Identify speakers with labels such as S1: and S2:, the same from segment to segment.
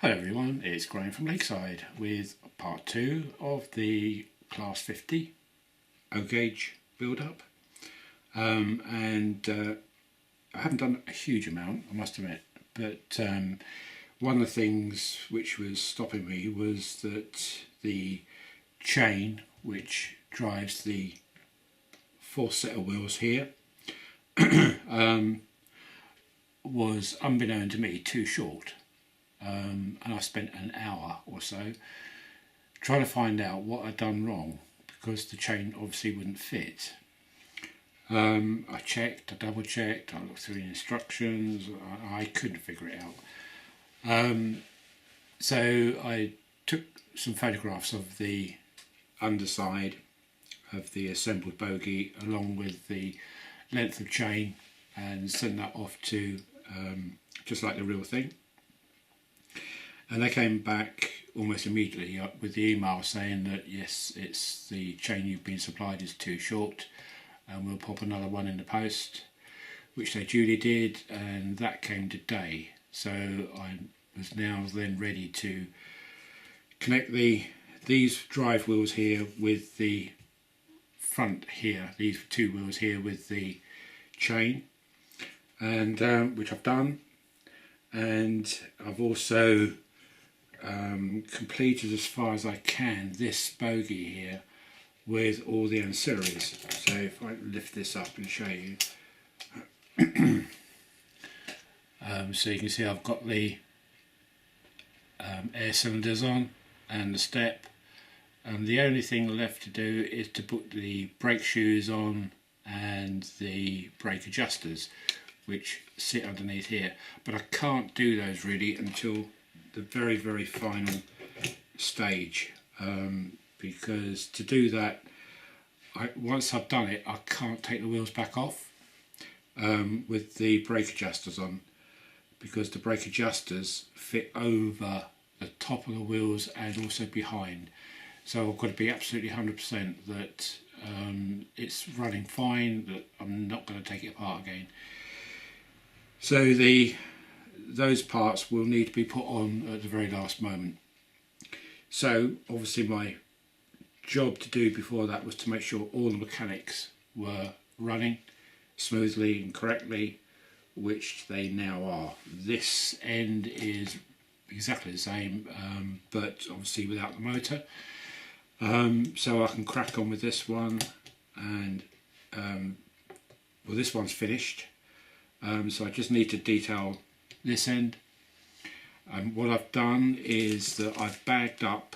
S1: Hello everyone, it's Graham from Lakeside with part 2 of the Class 50 O-gauge build-up. I haven't done a huge amount, I must admit, but one of the things which was stopping me was that the chain which drives the fourth set of wheels here was, unbeknown to me, too short. And I spent an hour or so trying to find out what I'd done wrong, because the chain obviously wouldn't fit. I checked, I double checked, I looked through the instructions, I couldn't figure it out. So I took some photographs of the underside of the assembled bogie along with the length of chain and sent that off to just like the real thing. And they came back almost immediately with the email saying that yes, it's the chain you've been supplied is too short and we'll pop another one in the post, which they duly did, and that came today. So I was now then ready to connect these drive wheels here with the front here, these two wheels here with the chain, and which I've done. And I've also completed as far as I can this bogie here with all the ancillaries. So if I lift this up and show you, so you can see I've got the air cylinders on and the step, and the only thing left to do is to put the brake shoes on and the brake adjusters, which sit underneath here, but I can't do those really until the very final stage, because to do that, once I've done it, I can't take the wheels back off with the brake adjusters on, because the brake adjusters fit over the top of the wheels and also behind. So I've got to be absolutely 100% that it's running fine, that I'm not going to take it apart again. So those parts will need to be put on at the very last moment. So obviously my job to do before that was to make sure all the mechanics were running smoothly and correctly, which they now are. This end is exactly the same, but obviously without the motor. So I can crack on with this one, and well, this one's finished. So I just need to detail this end. What I've done is that I've bagged up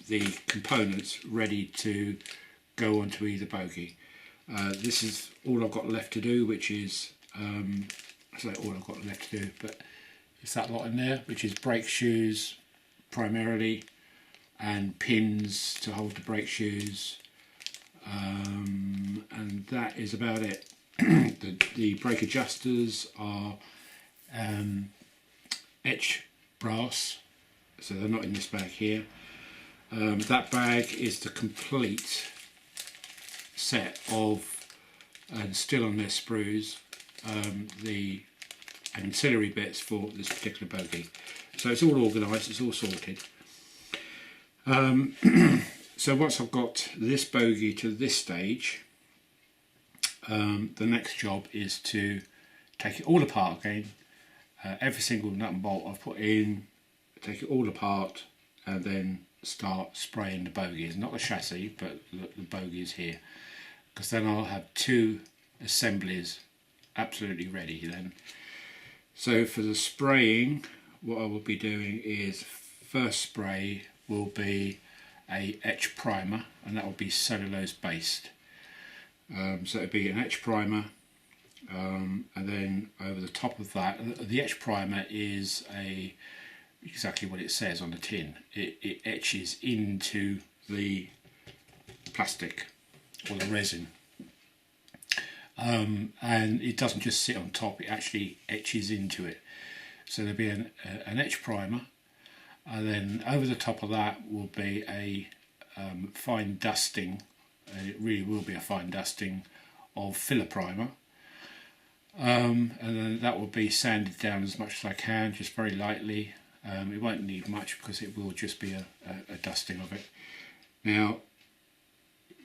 S1: the components ready to go onto either bogie. This is all I've got left to do, which is I say all I've got left to do, but it's that lot in there, which is brake shoes primarily, and pins to hold the brake shoes, and that is about it. The brake adjusters are etch brass, so they're not in this bag here. That bag is the complete set of, and still on their sprues, the ancillary bits for this particular bogie. So it's all organised, it's all sorted. So once I've got this bogie to this stage, the next job is to take it all apart again. Every single nut and bolt I've put in, take it all apart, and then start spraying the bogies, not the chassis but the bogies here, because then I'll have two assemblies absolutely ready then. So for the spraying, what I will be doing is, first spray will be a etch primer, and that will be cellulose based. So it'll be an etch primer, and then over the top of that, the etch primer is exactly what it says on the tin. It etches into the plastic or the resin, and it doesn't just sit on top, it actually etches into it. So there'll be an etch primer, and then over the top of that will be a fine dusting. It really will be a fine dusting of filler primer, and then that will be sanded down as much as I can, just very lightly. It won't need much because it will just be a dusting of it. Now,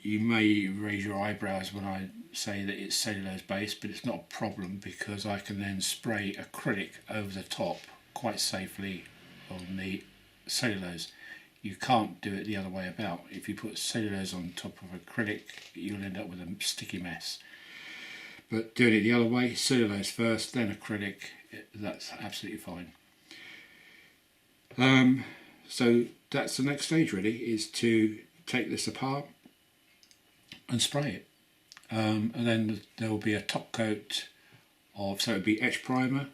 S1: you may raise your eyebrows when I say that it's cellulose based, but it's not a problem because I can then spray acrylic over the top quite safely on the cellulose. You can't do it the other way about. If you put cellulose on top of acrylic, you'll end up with a sticky mess. But doing it the other way, cellulose first, then acrylic, that's absolutely fine. So that's the next stage really, is to take this apart and spray it. And then there will be a top coat of, so it would be etch primer,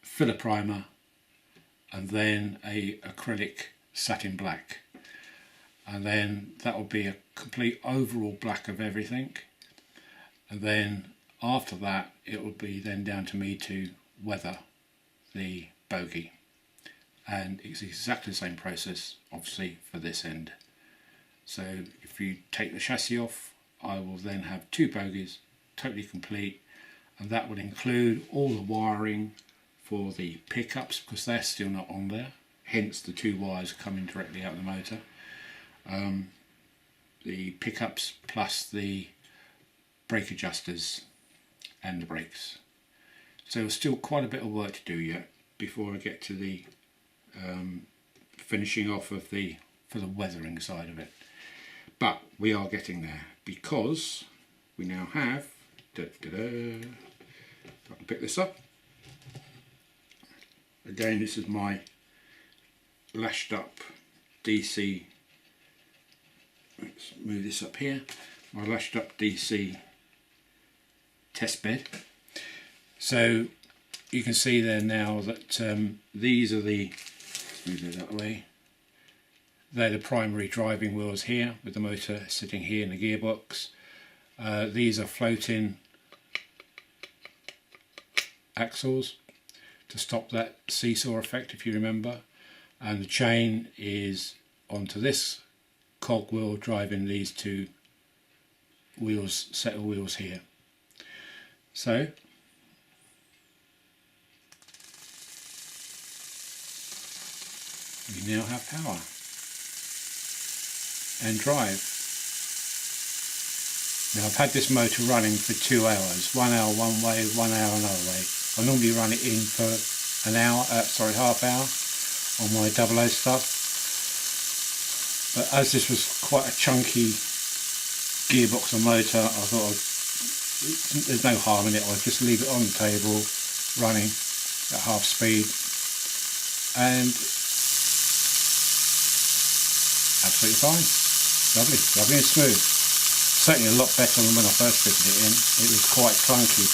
S1: filler primer, and then a acrylic satin black. And then that will be a complete overall black of everything. And then after that, it will be then down to me to weather the bogie. And it's exactly the same process, obviously, for this end. So if you take the chassis off, I will then have two bogies, totally complete, and that will include all the wiring for the pickups, because they're still not on there, hence the two wires coming directly out of the motor. The pickups plus the brake adjusters and the brakes. So there's still quite a bit of work to do yet before I get to the finishing off of for the weathering side of it. But we are getting there because we now have, I can pick this up. Again, this is my lashed up DC, let's move this up here, my lashed up DC test bed. So you can see there now that these are the, let's move it that way, they're the primary driving wheels here, with the motor sitting here in the gearbox. These are floating axles to stop that seesaw effect, if you remember. And the chain is onto this cogwheel driving these two wheels, set of wheels here. So we now have power and drive. Now I've had this motor running for 2 hours, 1 hour one way, 1 hour another way. I normally run it in for an hour, half hour on my 00 stuff. But as this was quite a chunky gearbox and motor, I thought there's no harm in it. I'll just leave it on the table running at half speed, and absolutely fine. Lovely, lovely and smooth. Certainly a lot better than when I first fitted it in. It was quite clunky,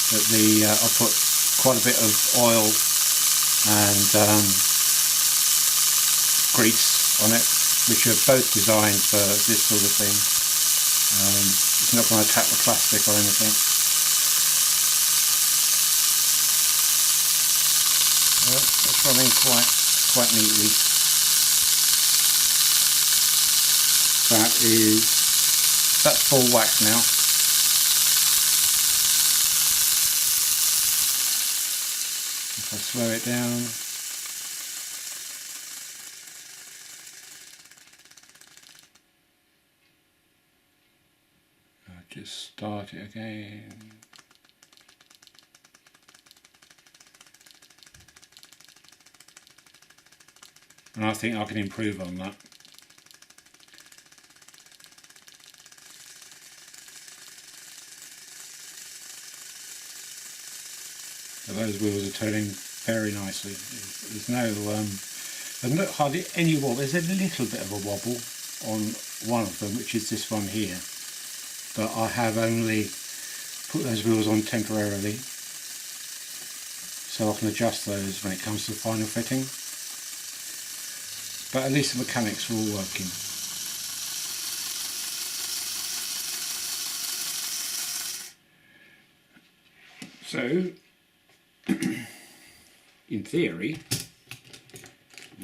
S1: but I put quite a bit of oil and grease on it, which are both designed for this sort of thing. It's not going to attack the plastic or anything. Well, it's running quite neatly. That's full whack now. If I slow it down, I'll just start it again. And I think I can improve on that. Those wheels are turning very nicely. There's hardly any wobble. There's a little bit of a wobble on one of them, which is this one here. But I have only put those wheels on temporarily, so I can adjust those when it comes to the final fitting. But at least the mechanics are all working. So, in theory,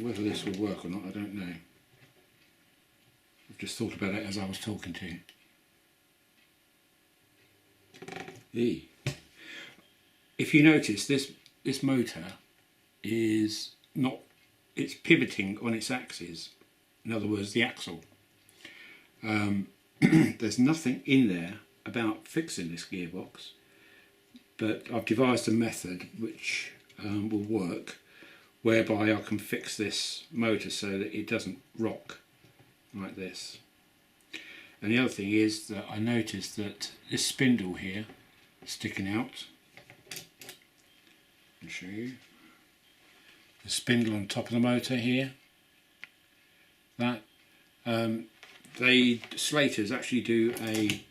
S1: whether this will work or not, I don't know. I've just thought about it as I was talking to you. if you notice, this motor is not, it's pivoting on its axis, in other words the axle. There's nothing in there about fixing this gearbox, but I've devised a method which will work, whereby I can fix this motor so that it doesn't rock like this. And the other thing is that I noticed that this spindle here sticking out, I'll show you, the spindle on top of the motor here, that Slaters actually do a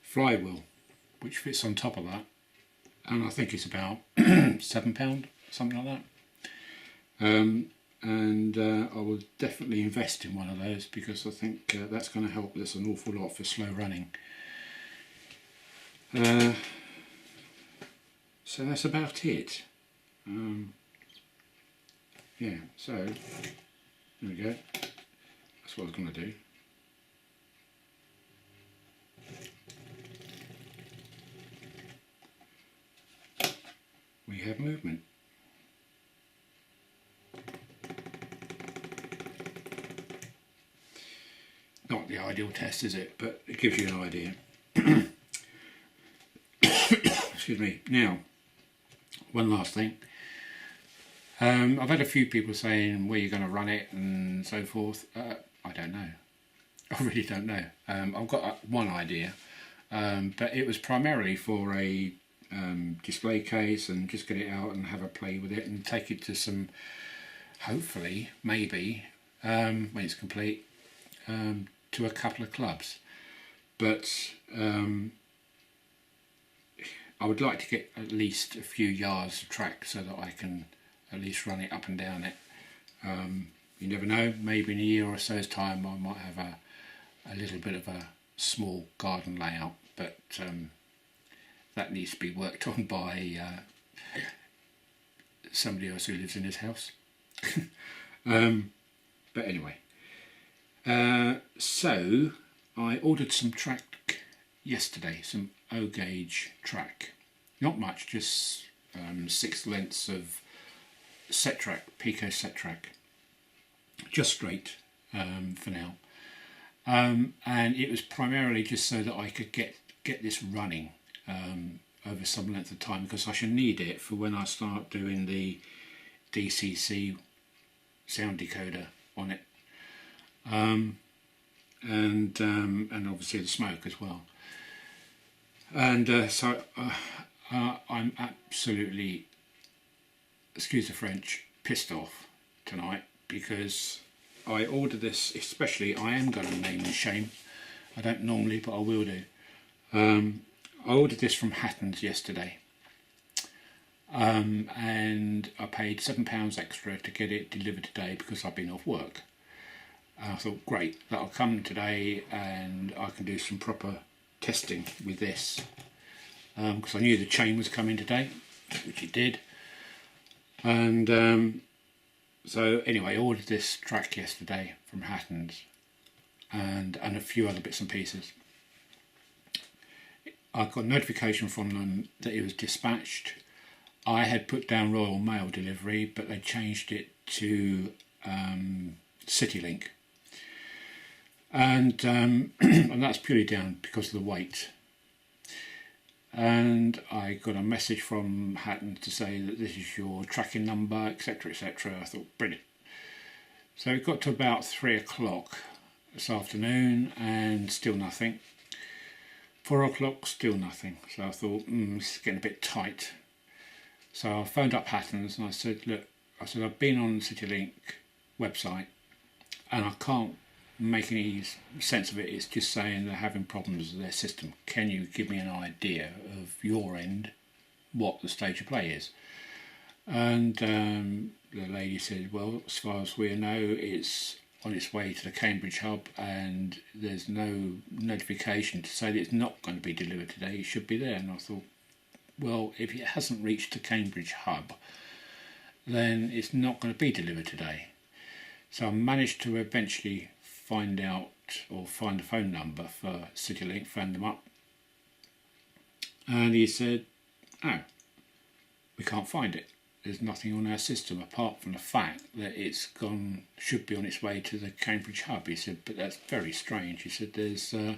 S1: flywheel which fits on top of that, and I think it's about £7, something like that. I will definitely invest in one of those, because I think that's going to help us an awful lot for slow running. So that's about it. Yeah, so there we go. That's what I was going to do. We have movement. Not the ideal test, is it? But it gives you an idea. Excuse me. Now, one last thing. I've had a few people saying where you're going to run it and so forth. I don't know. I really don't know. I've got one idea, but it was primarily for a display case, and just get it out and have a play with it and take it to some, hopefully, maybe, when it's complete, to a couple of clubs. But I would like to get at least a few yards of track so that I can at least run it up and down it. You never know, maybe in a year or so's time I might have a little bit of a small garden layout, but that needs to be worked on by somebody else who lives in his house. But anyway, so I ordered some track yesterday, some O-gauge track. Not much, just 6 lengths of set track, Pico set track, just straight for now. And it was primarily just so that I could get this running over some length of time, because I shall need it for when I start doing the DCC sound decoder on it, and obviously the smoke as well. And so I'm absolutely, excuse the French, pissed off tonight, because I ordered this, especially, I am going to name and shame, I don't normally, but I will do. I ordered this from Hatton's yesterday, and I paid £7 extra to get it delivered today because I've been off work. I thought, great, that'll come today and I can do some proper testing with this, because I knew the chain was coming today, which it did. And so anyway, I ordered this track yesterday from Hatton's, and a few other bits and pieces. I got a notification from them that it was dispatched. I had put down Royal Mail delivery, but they changed it to CityLink, and and that's purely down because of the weight. And I got a message from Hatton to say that this is your tracking number, etc, etc. I thought, brilliant. So it got to about 3 o'clock this afternoon and still nothing. 4 o'clock, still nothing. So I thought, this is getting a bit tight. So I phoned up Hatton's and I said, look, I've been on the CityLink website and I can't make any sense of it. It's just saying they're having problems with their system. Can you give me an idea of your end what the stage of play is? And the lady said, well, as far as we know, it's on its way to the Cambridge hub and there's no notification to say that it's not going to be delivered today. It should be there. And I thought, well, if it hasn't reached the Cambridge hub, then it's not going to be delivered today. So I managed to eventually find out, or find a phone number for CityLink, phoned them up, and he said, oh, we can't find it. There's nothing on our system apart from the fact that it's gone, should be on its way to the Cambridge hub. He said, but that's very strange. He said, there's no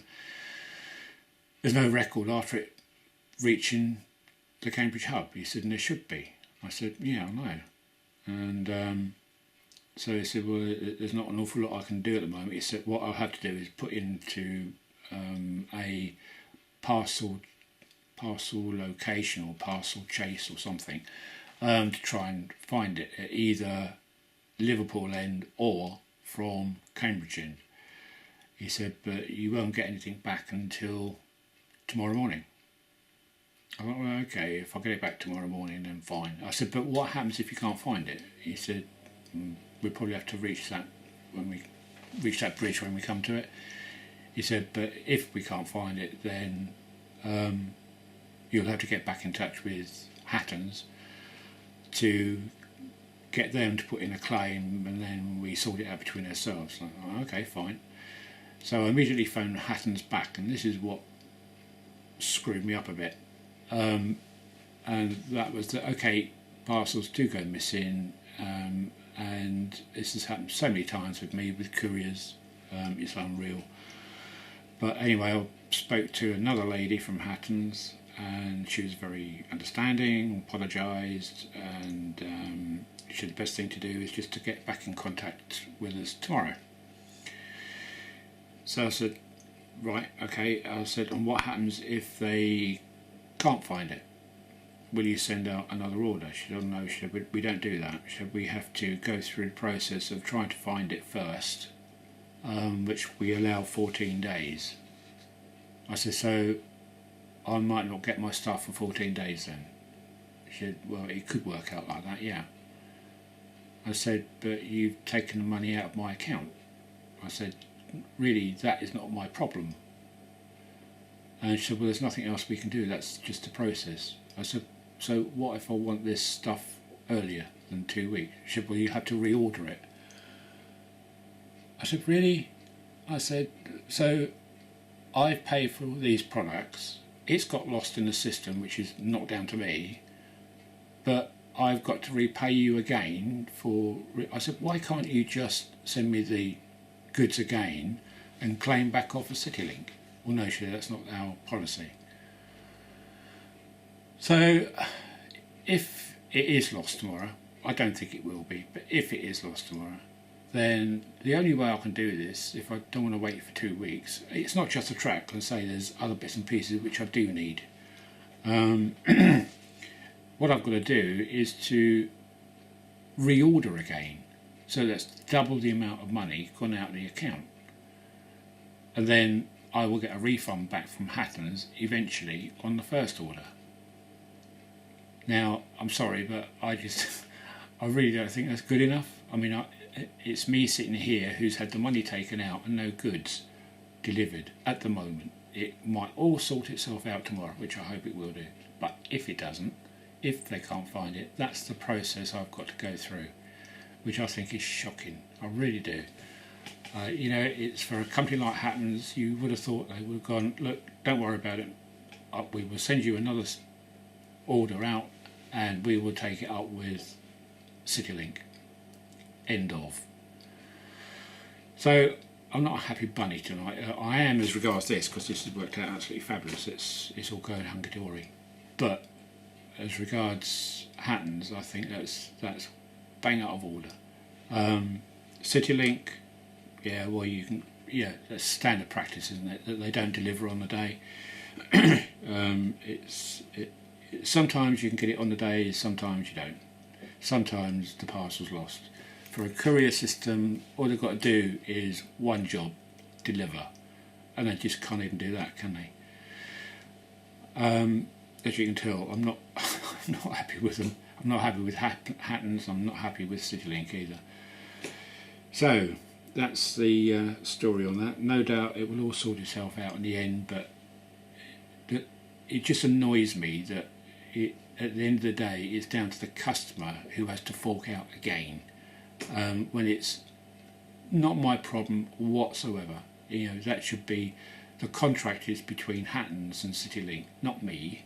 S1: record after it reaching the Cambridge hub. He said, and there should be. I said, yeah, I know. And so he said, well, there's not an awful lot I can do at the moment. He said, what I'll have to do is put into a parcel location or parcel chase or something to try and find it at either Liverpool end or from Cambridge end. He said, but you won't get anything back until tomorrow morning. I thought, well, okay, if I get it back tomorrow morning, then fine. I said, but what happens if you can't find it? He said, we'll probably have to reach that bridge when we come to it. He said, but if we can't find it, then you'll have to get back in touch with Hattons to get them to put in a claim, and then we sort it out between ourselves. Like, oh, okay, fine. So I immediately phoned Hattons back, and this is what screwed me up a bit. And that was that, okay, parcels do go missing, and this has happened so many times with me, with couriers, it's unreal. But anyway, I spoke to another lady from Hattons, and she was very understanding, apologised, and she said the best thing to do is just to get back in contact with us tomorrow. So I said, right, okay. I said, and what happens if they can't find it? Will you send out another order? She said, oh no, she said, we don't do that. She said, we have to go through the process of trying to find it first, which we allow 14 days. I said, so I might not get my stuff for 14 days then? She said, well, it could work out like that, yeah. I said, but you've taken the money out of my account. I said, really, that is not my problem. And she said, well, there's nothing else we can do, that's just a process. I said, so what if I want this stuff earlier than 2 weeks? She said, well, you have to reorder it. I said, really? I said, so I've paid for all these products, it's got lost in the system, which is not down to me, but I've got to repay you again for... I said, why can't you just send me the goods again and claim back off a CityLink? Well, no, sure, that's not our policy. So if it is lost tomorrow, I don't think it will be, but if it is lost tomorrow, then the only way I can do this, if I don't want to wait for 2 weeks, it's not just a track, and say there's other bits and pieces which I do need. What I've got to do is to reorder again, so that's double the amount of money gone out of the account, and then I will get a refund back from Hattons eventually on the first order. Now, I'm sorry, but I really don't think that's good enough. I mean, it's me sitting here who's had the money taken out and no goods delivered at the moment. It might all sort itself out tomorrow, which I hope it will do. But if it doesn't, if they can't find it, that's the process I've got to go through, which I think is shocking. I really do. You know, it's for a company like Hattons, you would have thought they would have gone, look, don't worry about it. We will send you another order out and we will take it up with CityLink. End of. So I'm not a happy bunny tonight. I am as regards this, because this has worked out absolutely fabulous. It's all going hunky-dory. But as regards Hattons, I think that's bang out of order. CityLink, yeah, well, you can, yeah, that's standard practice, isn't it? That they don't deliver on the day. Sometimes you can get it on the day, sometimes you don't. Sometimes the parcel's lost. For a courier system, all they've got to do is one job, deliver, and they just can't even do that, can they? As you can tell, I'm not happy with them. I'm not happy with Hattons. I'm not happy with CityLink either. So that's the story on that. No doubt it will all sort itself out in the end, but it just annoys me that at the end of the day it's down to the customer who has to fork out again, when it's not my problem whatsoever. You know, that should be, the contract is between Hattons and CityLink, not me.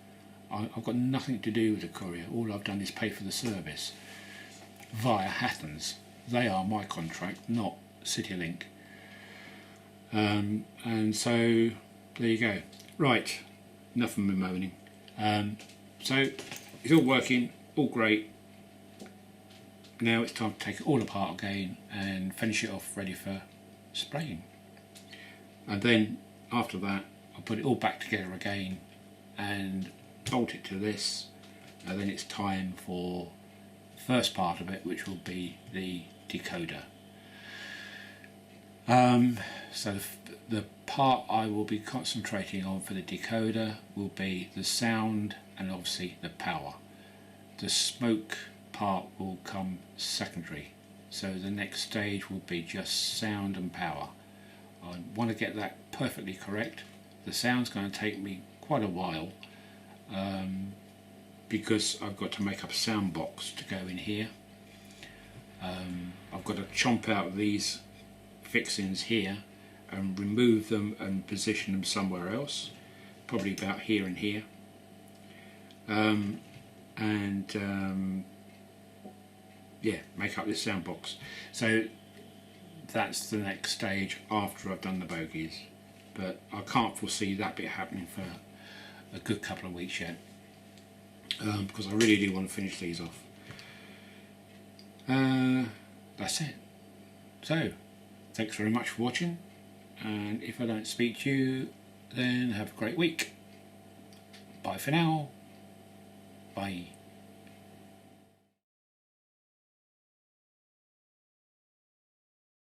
S1: I've got nothing to do with the courier. All I've done is pay for the service via Hattons. They are my contract, not CityLink. And so there you go. Right, enough of me moaning. So it's all working, all great. Now it's time to take it all apart again and finish it off ready for spraying. And then after that I'll put it all back together again and bolt it to this, and then it's time for the first part of it, which will be the decoder. So the part I will be concentrating on for the decoder will be the sound and obviously the power. The smoke part will come secondary, so the next stage will be just sound and power. I want to get that perfectly correct. The sound's going to take me quite a while, because I've got to make up a sound box to go in here. I've got to chomp out these fixings here and remove them and position them somewhere else, probably about here and here, yeah, make up this sound box. So that's the next stage after I've done the bogies, but I can't foresee that bit happening for a good couple of weeks yet, because I really do want to finish these off. That's it. So thanks very much for watching, and if I don't speak to you, then have a great week. Bye for now. Bye.